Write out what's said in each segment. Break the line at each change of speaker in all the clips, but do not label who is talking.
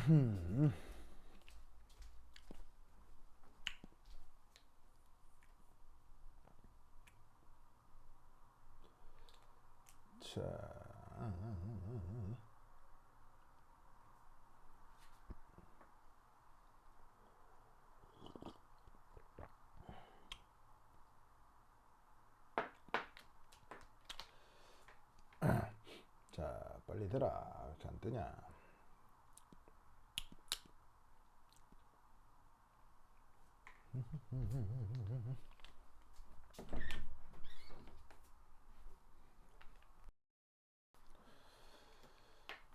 자, 자, 빨리 들어. 왜 이렇게 안 뜨냐?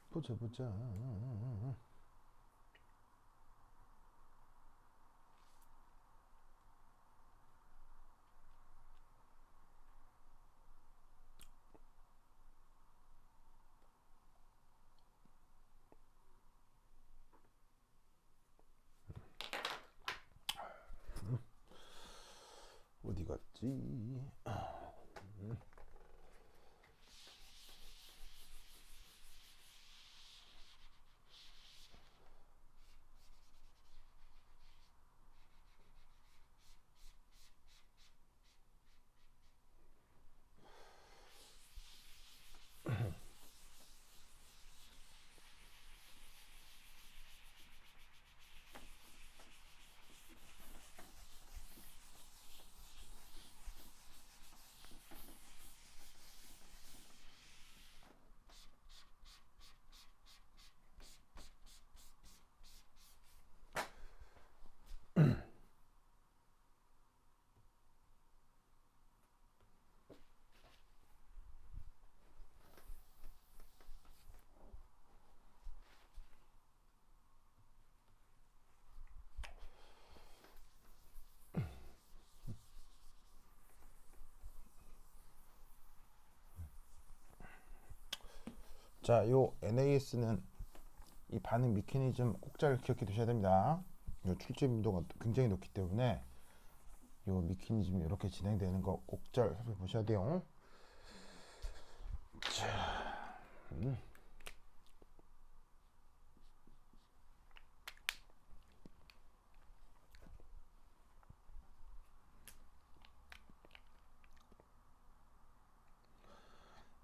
보자, 보자. 어디 갔지? 자, 요 NAS는 이 반응 메커니즘 꼭 잘 기억해 두셔야 됩니다. 요 출제 빈도가 굉장히 높기 때문에 요 메커니즘이 이렇게 진행되는 거 꼭 잘 살펴보셔야 돼요. 자,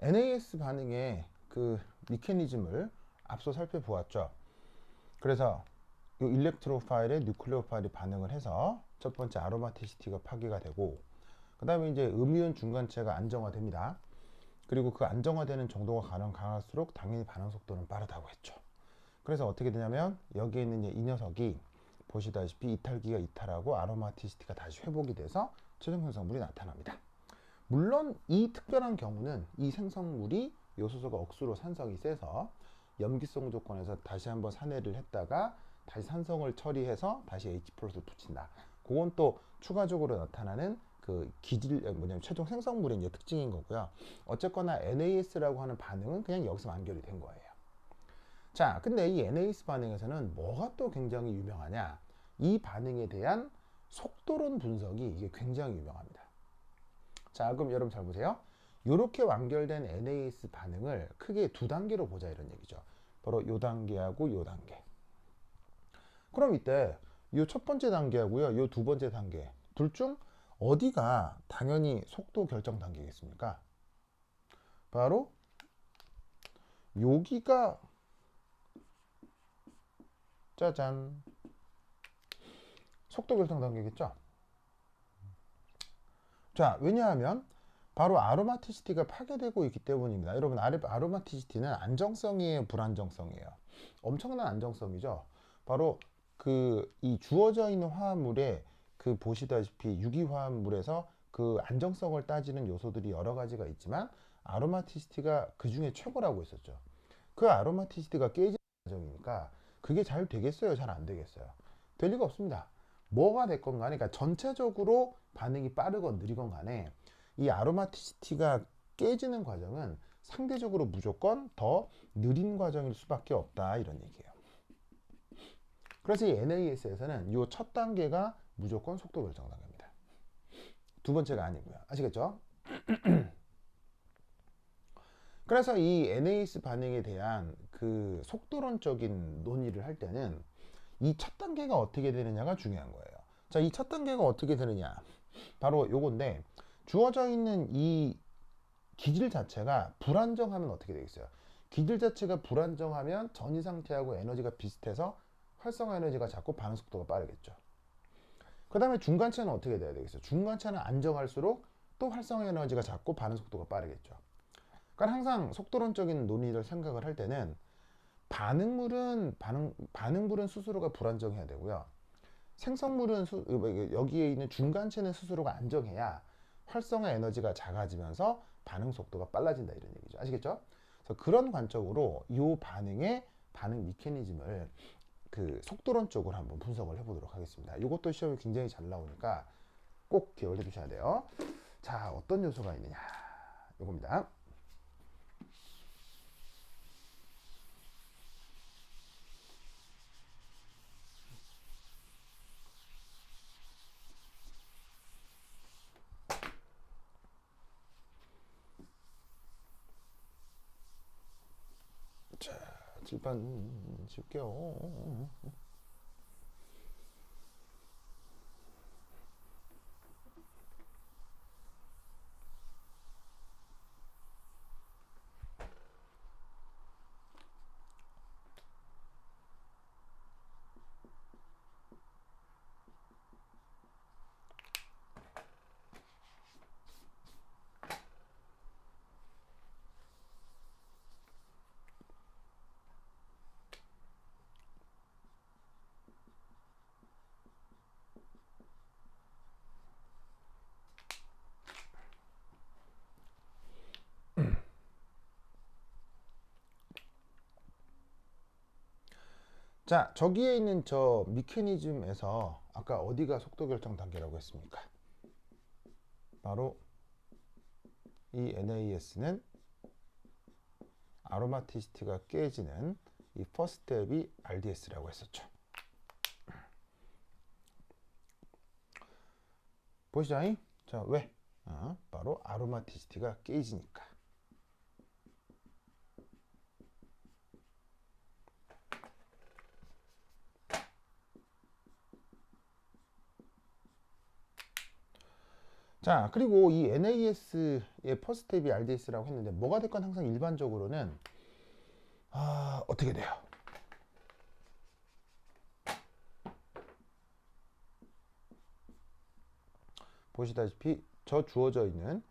NAS 반응의 그 메커니즘을 앞서 살펴보았죠. 그래서 이 일렉트로 파일에 뉴클레오 파일이 반응을 해서 첫 번째 아로마티시티가 파괴가 되고, 그 다음에 이제 음이온 중간체가 안정화됩니다. 그리고 그 안정화되는 정도가 강할수록 당연히 반응 속도는 빠르다고 했죠. 그래서 어떻게 되냐면 여기에 있는 이 녀석이 보시다시피 이탈기가 이탈하고 아로마티시티가 다시 회복이 돼서 최종 생성물이 나타납니다. 물론 이 특별한 경우는 이 생성물이 요소수가 억수로 산성이 세서 염기성 조건에서 다시 한번 산해를 했다가 다시 산성을 처리해서 다시 H+를 붙인다. 그건 또 추가적으로 나타나는 그 기질 뭐냐면 최종 생성물의 이제 특징인 거고요. 어쨌거나 NAS라고 하는 반응은 그냥 여기서 완결이 된 거예요. 자, 근데 이 NAS 반응에서는 뭐가 또 굉장히 유명하냐? 이 반응에 대한 속도론 분석이 이게 굉장히 유명합니다. 자, 그럼 여러분 잘 보세요. 이렇게 완결된 NAS 반응을 크게 두 단계로 보자 이런 얘기죠. 바로 요 단계하고 요 단계. 그럼 이때 요 첫 번째 단계하고요, 요 두 번째 단계 둘 중 어디가 당연히 속도 결정 단계겠습니까? 바로 여기가 짜잔 속도 결정 단계겠죠. 자, 왜냐하면 바로 아로마티시티가 파괴되고 있기 때문입니다. 여러분, 아로마티시티는 안정성이에요, 불안정성이에요? 엄청난 안정성이죠. 바로 그 이 주어져 있는 화합물에 그 보시다시피 유기화합물에서 그 안정성을 따지는 요소들이 여러 가지가 있지만 아로마티시티가 그 중에 최고라고 했었죠. 그 아로마티시티가 깨지는 과정이니까 그게 잘 되겠어요, 잘 안 되겠어요? 될 리가 없습니다. 뭐가 됐건 간에, 그러니까 전체적으로 반응이 빠르건 느리건 간에 이 아로마티시티가 깨지는 과정은 상대적으로 무조건 더 느린 과정일 수밖에 없다 이런 얘기예요. 그래서 이 NAS에서는 이 첫 단계가 무조건 속도 결정 단계입니다. 두 번째가 아니고요. 아시겠죠? 그래서 이 NAS 반응에 대한 그 속도론적인 논의를 할 때는 이 첫 단계가 어떻게 되느냐가 중요한 거예요. 자, 이 첫 단계가 어떻게 되느냐. 바로 요건데, 주어져 있는 이 기질 자체가 불안정하면 어떻게 되겠어요? 기질 자체가 불안정하면 전이 상태하고 에너지가 비슷해서 활성화 에너지가 작고 반응 속도가 빠르겠죠. 그 다음에 중간체는 어떻게 돼야 되겠어요? 중간체는 안정할수록 또 활성화 에너지가 작고 반응 속도가 빠르겠죠. 그러니까 항상 속도론적인 논의를 생각을 할 때는 반응물은 스스로가 불안정해야 되고요. 생성물은 여기에 있는 중간체는 스스로가 안정해야 활성화 에너지가 작아지면서 반응 속도가 빨라진다 이런 얘기죠. 아시겠죠? 그래서 그런 관점으로 이 반응의 반응 메커니즘을 그 속도론적으로 한번 분석을 해보도록 하겠습니다. 이것도 시험에 굉장히 잘 나오니까 꼭 기억을 해두셔야 돼요. 자, 어떤 요소가 있느냐? 이겁니다. 자, 칠판 칠게요. 자, 저기에 있는 저 메커니즘에서 아까 어디가 속도 결정 단계라고 했습니까? 바로 이 NAS는 아로마티시티가 깨지는 이 퍼스트 스텝이 RDS라고 했었죠. 보시죠. 자, 왜? 바로 아로마티시티가 깨지니까. 자, 그리고 이 NAS의 퍼스트 스텝이 RDS라고 했는데 뭐가 됐건 항상 일반적으로는 어떻게 돼요? 보시다시피 저 주어져 있는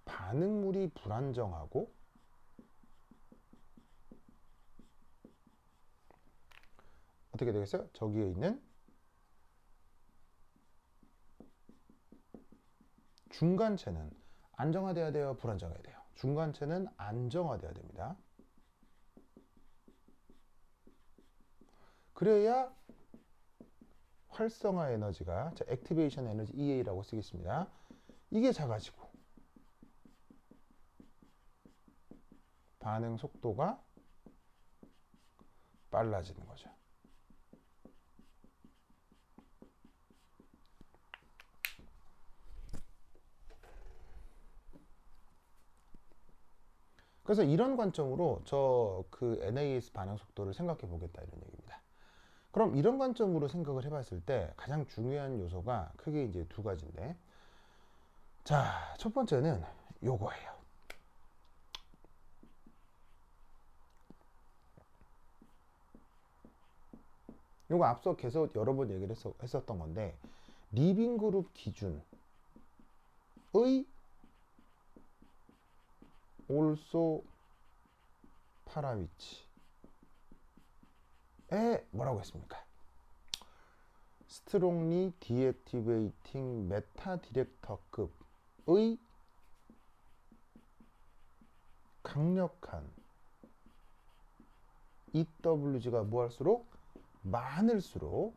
반응물이 불안정하고 어떻게 되겠어요? 저기에 있는 중간체는 안정화돼야 돼요? 불안정해야 돼요? 중간체는 안정화돼야 됩니다. 그래야 활성화 에너지가, 자, 액티베이션 에너지 EA라고 쓰겠습니다. 이게 작아지고 반응 속도가 빨라지는 거죠. 그래서 이런 관점으로 저 그 NAS 반응 속도를 생각해 보겠다 이런 얘기입니다. 그럼 이런 관점으로 생각을 해봤을 때 가장 중요한 요소가 크게 이제 두 가지인데, 자, 첫 번째는 요거예요. 요거 앞서 계속 여러 번 얘기를 했었던 건데, 리빙 그룹 기준의 also 파라미치에 뭐라고 했습니까? 스트롱리 디액티베이팅 메타 디렉터급의 강력한 EWG가 뭐 할수록 많을수록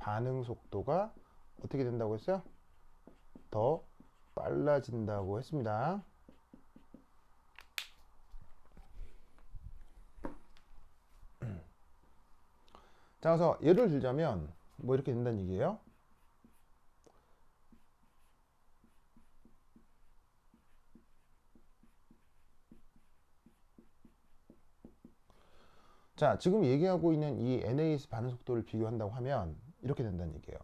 반응 속도가 어떻게 된다고 했어요? 더 빨라진다고 했습니다. 자, 그래서 예를 들자면 뭐 이렇게 된다는 얘기예요. 자, 지금 얘기하고 있는 이 NAS 반응 속도를 비교한다고 하면 이렇게 된다는 얘기예요.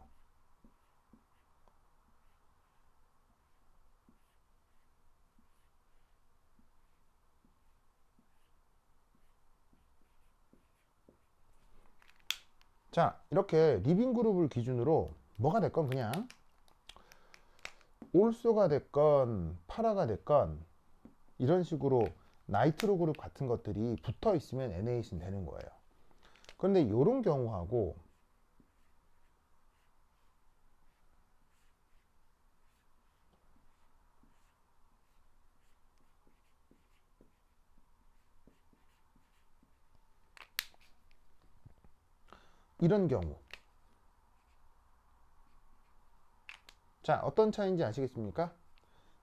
자, 이렇게 리빙 그룹을 기준으로 뭐가 됐건 그냥 올소가 됐건 파라가 됐건 이런 식으로 나이트로 그룹 같은 것들이 붙어 있으면 NAS는 되는 거예요. 그런데 이런 경우하고 이런 경우, 자, 어떤 차이인지 아시겠습니까?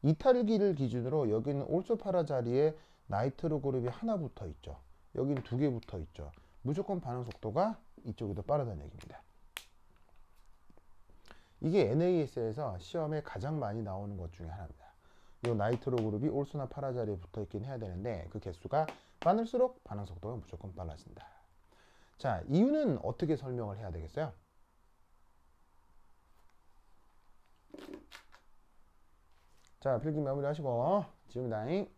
이탈기를 기준으로 여기는 올소 파라 자리에 나이트로 그룹이 하나 붙어 있죠. 여기는 두 개 붙어 있죠. 무조건 반응 속도가 이쪽이 더 빠르다는 얘기입니다. 이게 NAS에서 시험에 가장 많이 나오는 것 중에 하나입니다. 이 나이트로 그룹이 올소나 파라 자리에 붙어 있긴 해야 되는데 그 개수가 많을수록 반응 속도가 무조건 빨라진다. 자, 이유는 어떻게 설명을 해야 되겠어요? 자, 필기 마무리 하시고 지금다잉.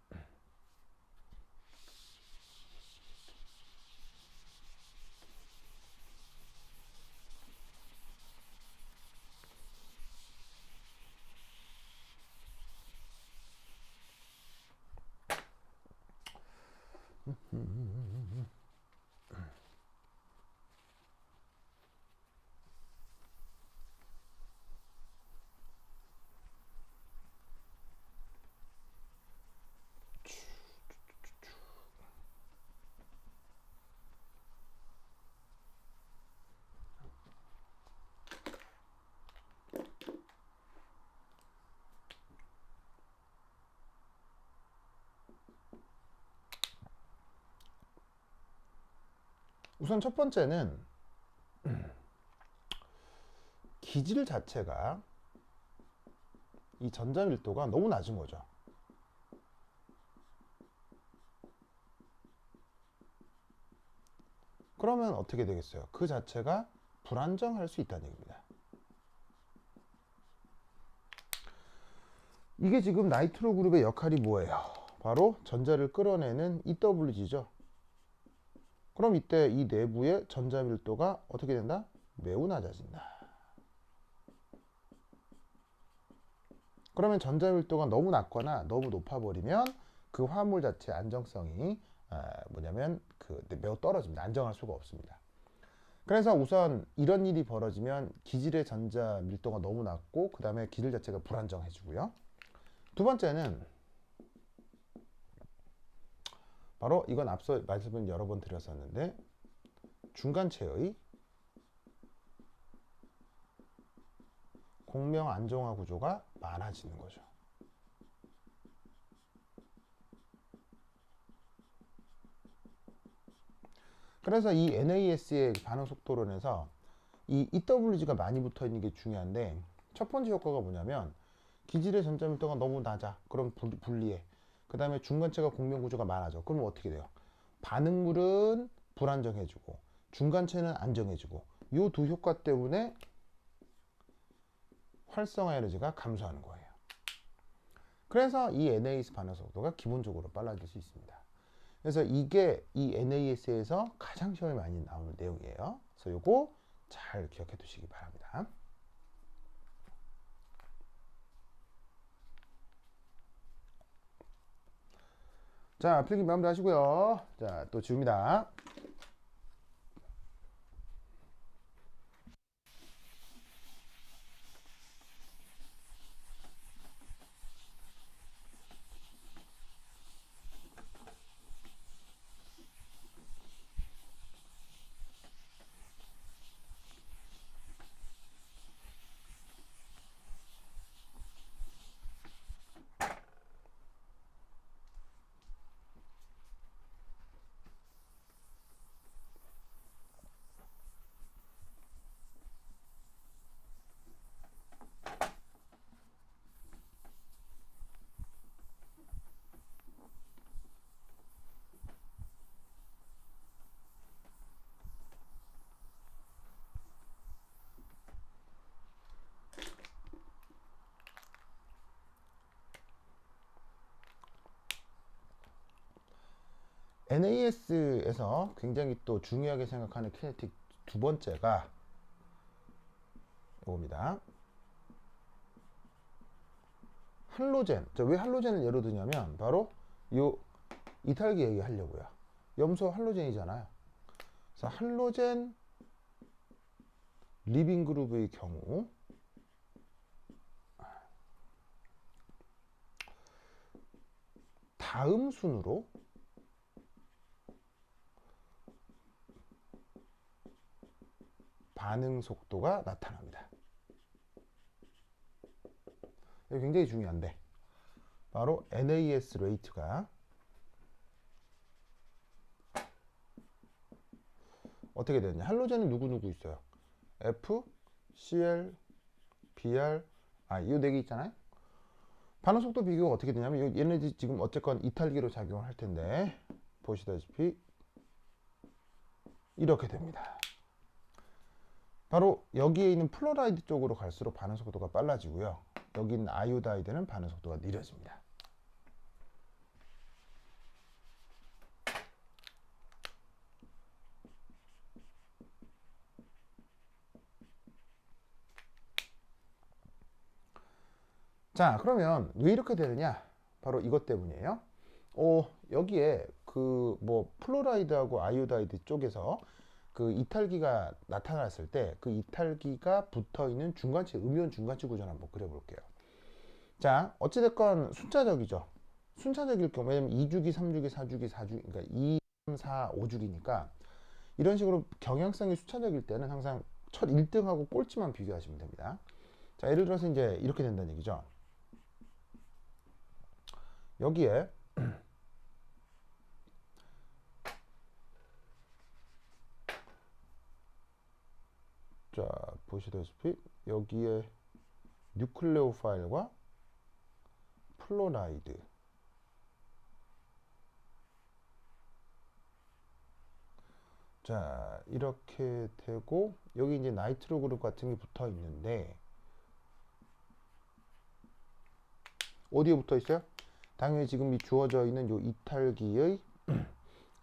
우선 첫 번째는 기질 자체가 이 전자 밀도가 너무 낮은 거죠. 그러면 어떻게 되겠어요? 그 자체가 불안정할 수 있다는 얘기입니다. 이게 지금 나이트로 그룹의 역할이 뭐예요? 바로 전자를 끌어내는 EWG죠. 그럼 이때 이 내부의 전자 밀도가 어떻게 된다? 매우 낮아진다. 그러면 전자 밀도가 너무 낮거나 너무 높아버리면 그 화물 자체의 안정성이 뭐냐면 매우 떨어집니다. 안정할 수가 없습니다. 그래서 우선 이런 일이 벌어지면 기질의 전자 밀도가 너무 낮고 그 다음에 기질 자체가 불안정해지고요. 두 번째는 바로 이건 앞서 말씀을 여러 번 드렸었는데 중간체의 공명 안정화 구조가 많아지는 거죠. 그래서 이 NAS의 반응 속도론에서 이 EWG가 많이 붙어 있는 게 중요한데 첫 번째 효과가 뭐냐면 기질의 전자 밀도가 너무 낮아. 그럼 불리해. 그 다음에 중간체가 공명 구조가 많아져. 그러면 어떻게 돼요? 반응물은 불안정해지고 중간체는 안정해지고 이 두 효과 때문에 활성화 에너지가 감소하는 거예요. 그래서 이 NAS 반응 속도가 기본적으로 빨라질 수 있습니다. 그래서 이게 이 NAS에서 가장 시험에 많이 나오는 내용이에요. 그래서 이거 잘 기억해 두시기 바랍니다. 자, 필기 마무리 하시고요. 자, 또 지웁니다. NAS에서 굉장히 또 중요하게 생각하는 키네틱 두 번째가 이겁니다. 할로젠. 왜 할로젠을 예로 드냐면 바로 요 이탈기 얘기하려고요. 염소 할로젠이잖아요. 그래서 할로젠 리빙 그룹의 경우 다음 순으로 반응 속도가 나타납니다. 이게 굉장히 중요한데 바로 NAS 레이트가 어떻게 되느냐. 할로젠은 누구누구 있어요. F, Cl, Br, 이 네 개 있잖아요. 반응 속도 비교가 어떻게 되냐면 얘네들이 지금 어쨌건 이탈기로 작용을 할 텐데 보시다시피 이렇게 됩니다. 바로 여기에 있는 플로라이드 쪽으로 갈수록 반응 속도가 빨라지고요. 여기 있는 아이오다이드는 반응 속도가 느려집니다. 자, 그러면 왜 이렇게 되느냐? 바로 이것 때문이에요. 여기에 그 뭐 플로라이드하고 아이오다이드 쪽에서 그 이탈기가 나타났을 때 그 이탈기가 붙어 있는 중간체, 음이온 중간체 구조를 한번 그려볼게요. 자, 어찌됐건 순차적이죠. 순차적일 경우, 왜냐면 2주기, 3주기, 4주기, 4주기, 그러니까 2, 3, 4, 5주기니까 이런 식으로 경향성이 순차적일 때는 항상 첫 1등하고 꼴찌만 비교하시면 됩니다. 자, 예를 들어서 이제 이렇게 된다는 얘기죠. 여기에 자, 보시다시피 여기에 뉴클레오 파일과 플로라이드, 자, 이렇게 되고 여기 이제 나이트로 그룹 같은 게 붙어 있는데 어디에 붙어 있어요? 당연히 지금 이 주어져 있는 요 이탈기의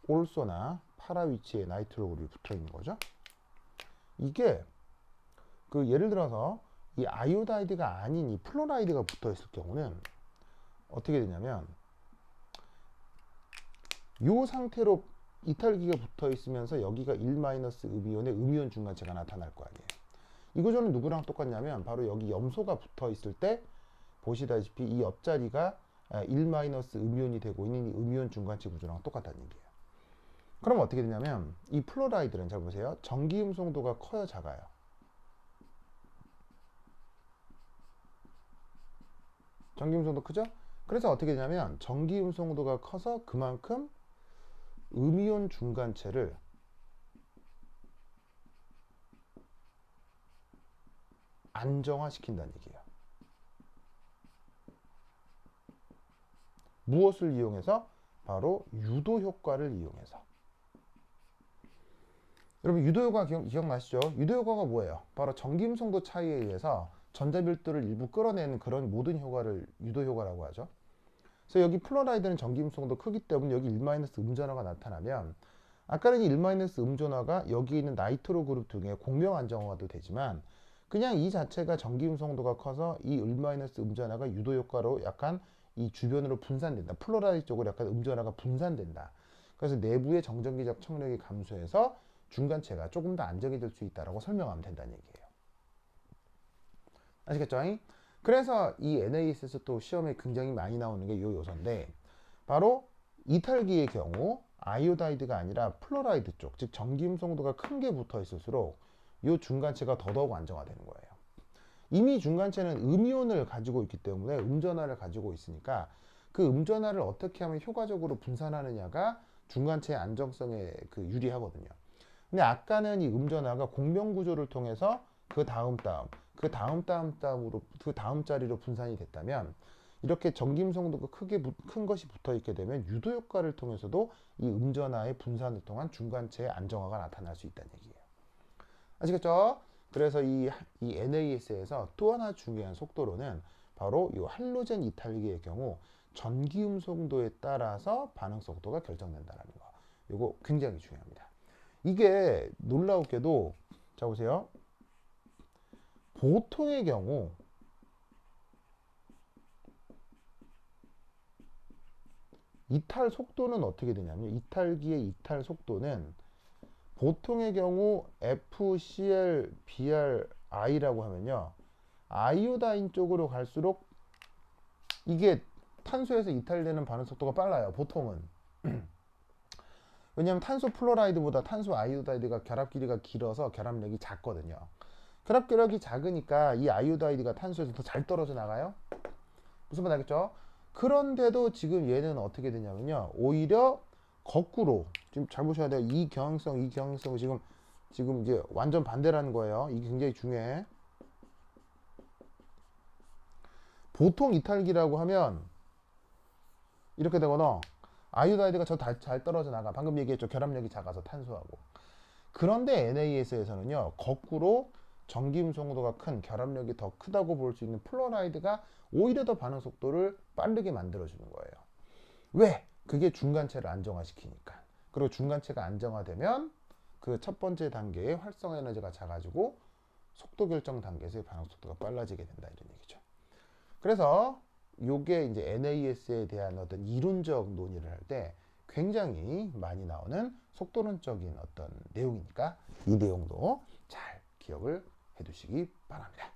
올소나 파라 위치에 나이트로 그룹이 붙어 있는 거죠. 이게 그 예를 들어서 이 아이오다이드가 아닌 이 플로라이드가 붙어 있을 경우는 어떻게 되냐면 이 상태로 이탈기가 붙어 있으면서 여기가 1-음이온의 음이온 중간체가 나타날 거 아니에요. 이 구조는 누구랑 똑같냐면 바로 여기 염소가 붙어 있을 때 보시다시피 이 옆자리가 1-음이온이 되고 있는 이 음이온 중간체 구조랑 똑같다는 얘기예요. 그럼 어떻게 되냐면 이 플로라이드는 잘 보세요. 전기 음성도가 커요, 작아요? 전기 음성도 크죠? 그래서 어떻게 되냐면 전기 음성도가 커서 그만큼 음이온 중간체를 안정화시킨다는 얘기예요. 무엇을 이용해서? 바로 유도 효과를 이용해서. 여러분 유도 효과 기억나시죠? 유도 효과가 뭐예요? 바로 전기 음성도 차이에 의해서 전자밀도를 일부 끌어내는 그런 모든 효과를 유도 효과라고 하죠. 그래서 여기 플로라이드는 전기 음성도 크기 때문에 여기 1-음전화가 나타나면 아까는 이 1-음전화가 여기 있는 나이트로 그룹 등의 공명 안정화도 되지만 그냥 이 자체가 전기 음성도가 커서 이 1-음전화가 유도 효과로 약간 이 주변으로 분산된다. 플로라이드 쪽으로 약간 음전화가 분산된다. 그래서 내부의 정전기적 청력이 감소해서 중간체가 조금 더 안정해질 수 있다고 설명하면 된다는 얘기예요. 아시겠죠? 그래서 이 NAS에서 또 시험에 굉장히 많이 나오는 게 이 요소인데 바로 이탈기의 경우 아이오다이드가 아니라 플로라이드 쪽, 즉 전기음성도가 큰 게 붙어 있을수록 이 중간체가 더더욱 안정화되는 거예요. 이미 중간체는 음이온을 가지고 있기 때문에 음전화를 가지고 있으니까 그 음전화를 어떻게 하면 효과적으로 분산하느냐가 중간체의 안정성에 유리하거든요. 근데 아까는 이 음전화가 공명 구조를 통해서 그 다음 자리로 분산이 됐다면 이렇게 전기음성도가 큰 것이 붙어 있게 되면 유도 효과를 통해서도 이 음전화의 분산을 통한 중간체의 안정화가 나타날 수 있다는 얘기예요. 아시겠죠? 그래서 이 NAS에서 또 하나 중요한 속도로는 바로 이 할로젠 이탈기의 경우 전기음성도에 따라서 반응 속도가 결정된다는 거. 이거 굉장히 중요합니다. 이게 놀라웠게도 자 보세요. 보통의 경우 이탈 속도는 어떻게 되냐면 이탈기의 이탈 속도는 보통의 경우 FCl, Br, I라고 하면요. 아이오다인 쪽으로 갈수록 이게 탄소에서 이탈되는 반응 속도가 빨라요. 보통은. 왜냐하면 탄소 플로라이드보다 탄소 아이오다이드가 결합 길이가 길어서 결합력이 작거든요. 결합력이 작으니까 이 아이오다이드가 탄소에서 더 잘 떨어져 나가요. 무슨 말 알겠죠? 그런데도 지금 얘는 어떻게 되냐면요. 오히려 거꾸로 지금 잘 보셔야 돼요. 이 경향성을 지금 이제 완전 반대라는 거예요. 이게 굉장히 중요해. 보통 이탈기라고 하면 이렇게 되거나 아이오다이드가 잘 떨어져 나가. 방금 얘기했죠. 결합력이 작아서 탄소하고. 그런데 NaS에서는요. 거꾸로 전기음성도가 큰 결합력이 더 크다고 볼 수 있는 플로라이드가 오히려 더 반응 속도를 빠르게 만들어주는 거예요. 왜? 그게 중간체를 안정화시키니까. 그리고 중간체가 안정화되면 그 첫 번째 단계의 활성화 에너지가 작아지고 속도 결정 단계에서의 반응 속도가 빨라지게 된다 이런 얘기죠. 그래서 요게 이제 NAS에 대한 어떤 이론적 논의를 할 때 굉장히 많이 나오는 속도론적인 어떤 내용이니까 이 내용도 잘 기억을 해 두시기 바랍니다.